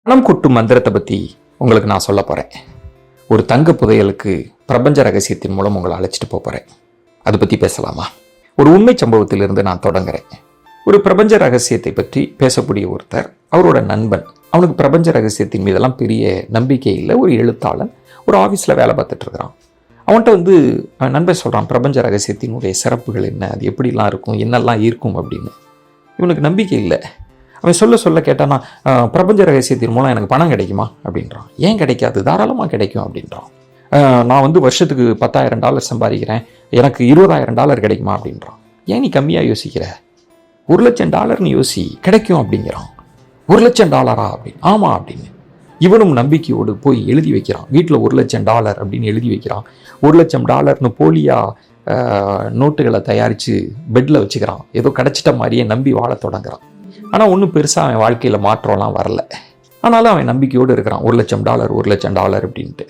பணம் கொட்டும் மந்திரத்தை பற்றி உங்களுக்கு நான் சொல்ல போகிறேன். ஒரு தங்க புதையலுக்கு பிரபஞ்ச ரகசியத்தின் மூலம் உங்களை அழைச்சிட்டு போகிறேன். அதை பற்றி பேசலாமா? ஒரு உண்மை சம்பவத்திலிருந்து நான் தொடங்குறேன். ஒரு பிரபஞ்ச ரகசியத்தை பற்றி பேசக்கூடிய ஒருத்தர், அவரோட நண்பன், அவனுக்கு பிரபஞ்ச ரகசியத்தின் மீதெல்லாம் பெரிய நம்பிக்கை இல்லை. ஒரு எழுத்தாளன், ஒரு ஆஃபீஸில் வேலை பார்த்துட்டு இருக்கிறான். அவன்கிட்ட நண்பன் சொல்கிறான், பிரபஞ்ச ரகசியத்தினுடைய சிறப்புகள் என்ன, அது எப்படிலாம் இருக்கும், என்னெல்லாம் இருக்கும் அப்படின்னு. இவனுக்கு நம்பிக்கை இல்லை. அவன் சொல்ல கேட்டானா, பிரபஞ்ச ரகசியத்தின் மூலம் எனக்கு பணம் கிடைக்குமா அப்படின்றான். ஏன் கிடைக்காது, தாராளமாக கிடைக்கும் அப்படின்றான். நான் வருஷத்துக்கு $10,000 சம்பாதிக்கிறேன், எனக்கு $20,000 கிடைக்குமா அப்படின்றான். ஏன் நீ கம்மியாக யோசிக்கிற, $1,00,000 யோசி, கிடைக்கும் அப்படிங்கிறான். $1,00,000 அப்படின்னு. ஆமாம் அப்படின்னு. இவனும் நம்பிக்கையோடு போய் எழுதி வைக்கிறான். வீட்டில் $1,00,000 அப்படின்னு எழுதி வைக்கிறான். $1,00,000 போலியா நோட்டுகளை தயாரித்து பெட்டில் வச்சுக்கிறான். ஏதோ கிடைச்சிட்ட மாதிரியே நம்பி வாழ தொடங்குறான். ஆனால் ஒன்றும் பெருசாக அவன் வாழ்க்கையில் மாற்றம்லாம் வரல. ஆனாலும் அவன் நம்பிக்கையோடு இருக்கிறான். $1,00,000 அப்படின்ட்டு.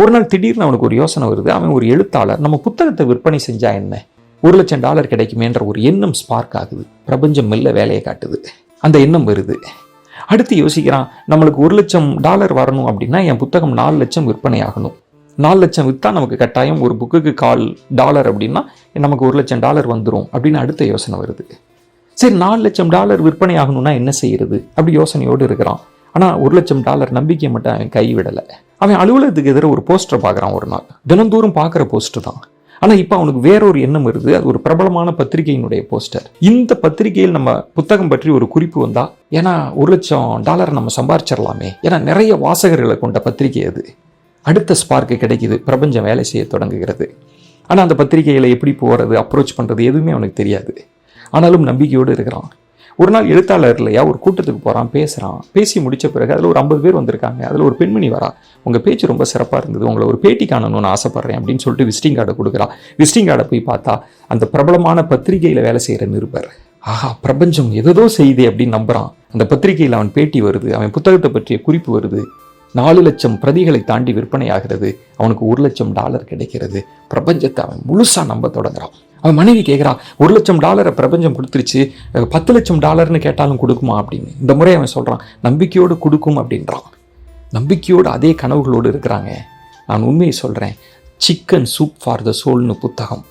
ஒரு நாள் திடீர்னு அவனுக்கு ஒரு யோசனை வருது. அவன் ஒரு எழுத்தாளர், நம்ம புத்தகத்தை விற்பனை செஞ்சால் என்ன, $1,00,000 கிடைக்குமேன்ற ஒரு எண்ணம் ஸ்பார்க் ஆகுது. பிரபஞ்சம் மெல்ல வேலையை காட்டுது. அந்த எண்ணம் வருது. அடுத்து யோசிக்கிறான், நம்மளுக்கு $1,00,000 வரணும் அப்படின்னா என் புத்தகம் 4 லட்சம் விற்பனை ஆகணும். 4 லட்சம் விற்றா நமக்கு கட்டாயம் ஒரு புக்குக்கு $1/4 அப்படின்னா நமக்கு $1,00,000 வந்துடும் அப்படின்னு அடுத்த யோசனை வருது. சரி, $4 லட்சம் விற்பனை ஆகணும்னா என்ன செய்யறது அப்படி யோசனையோடு இருக்கிறான். ஆனால் $1,00,000 நம்பிக்கையை மட்டும் அவன் கைவிடலை. அவன் அலுவலகத்துக்கு எதிராக ஒரு போஸ்டர் பார்க்குறான். ஒரு நாள் தினந்தோறும் பார்க்குற போஸ்டர் தான். ஆனால் இப்போ அவனுக்கு வேறொரு எண்ணம் வருது. அது ஒரு பிரபலமான பத்திரிகையினுடைய போஸ்டர். இந்த பத்திரிகையில் நம்ம புத்தகம் பற்றி ஒரு குறிப்பு வந்தா, ஏன்னா $1,00,000 நம்ம சம்பாரிச்சிடலாமே, ஏன்னா நிறைய வாசகர்களை கொண்ட பத்திரிகை அது. அடுத்த ஸ்பார்க்கு கிடைக்குது. பிரபஞ்சம் வேலை செய்ய தொடங்குகிறது. ஆனால் அந்த பத்திரிகையில் எப்படி போகிறது, அப்ரோச் பண்ணுறது எதுவுமே அவனுக்கு தெரியாது. ஆனாலும் நம்பிக்கையோடு இருக்கிறான். ஒரு நாள் எழுத்தாளர் இல்லையா ஒரு கூட்டத்துக்கு போகிறான், பேசுகிறான். பேசி முடித்த பிறகு அதில் ஒரு 50 பேர் வந்திருக்காங்க. அதில் ஒரு பெண்மணி வரா, உங்கள் பேச்சு ரொம்ப சிறப்பாக இருந்தது, உங்களை ஒரு பேட்டி காணணும்னு ஆசைப்பட்றேன் அப்படின்னு சொல்லிட்டு விசிட்டிங் கார்டை கொடுக்குறான். விசிட்டிங் கார்டை போய் பார்த்தா அந்த பிரபலமான பத்திரிகையில் வேலை செய்கிற நிருபர். ஆஹா, பிரபஞ்சம் எதோ செய்தே அப்படின்னு நம்புகிறான். அந்த பத்திரிகையில் அவன் பேட்டி வருது, அவன் புத்தகத்தை பற்றிய குறிப்பு வருது. 4 லட்சம் பிரதிகளை தாண்டி விற்பனை ஆகிறது. அவனுக்கு $1,00,000 கிடைக்கிறது. பிரபஞ்சத்தை அவன் முழுசாக நம்ப தொடங்குறான். அவன் மனைவி கேட்குறா, $1,00,000 பிரபஞ்சம் கொடுத்துருச்சு, $10,00,000 கேட்டாலும் கொடுக்குமா அப்படின்னு. இந்த முறை அவன் சொல்கிறான், நம்பிக்கையோடு கொடுக்கும் அப்படின்றான். நம்பிக்கையோடு அதே கனவுகளோடு இருக்கிறாங்க. நான் உண்மையை சொல்கிறேன், சிக்கன் சூப் ஃபார் த சோல்னு புத்தகம்,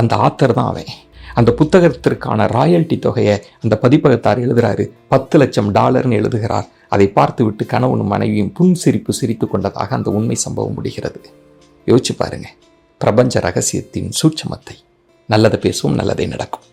அந்த ஆத்தர் தான் அவன். அந்த புத்தகத்திற்கான ராயல்ட்டி தொகையை அந்த பதிப்பகத்தார் எழுதுகிறாரு. $10,00,000 எழுதுகிறார். அதை பார்த்து விட்டு கணவனும் மனைவியும் புன்சிரிப்பு சிரித்து கொண்டதாக அந்த உண்மை சம்பவம் முடிகிறது. யோசிச்சு பாருங்க பிரபஞ்ச ரகசியத்தின் சூட்சமத்தை. நல்லதை பேசுவோம், நல்லதே நடக்கும்.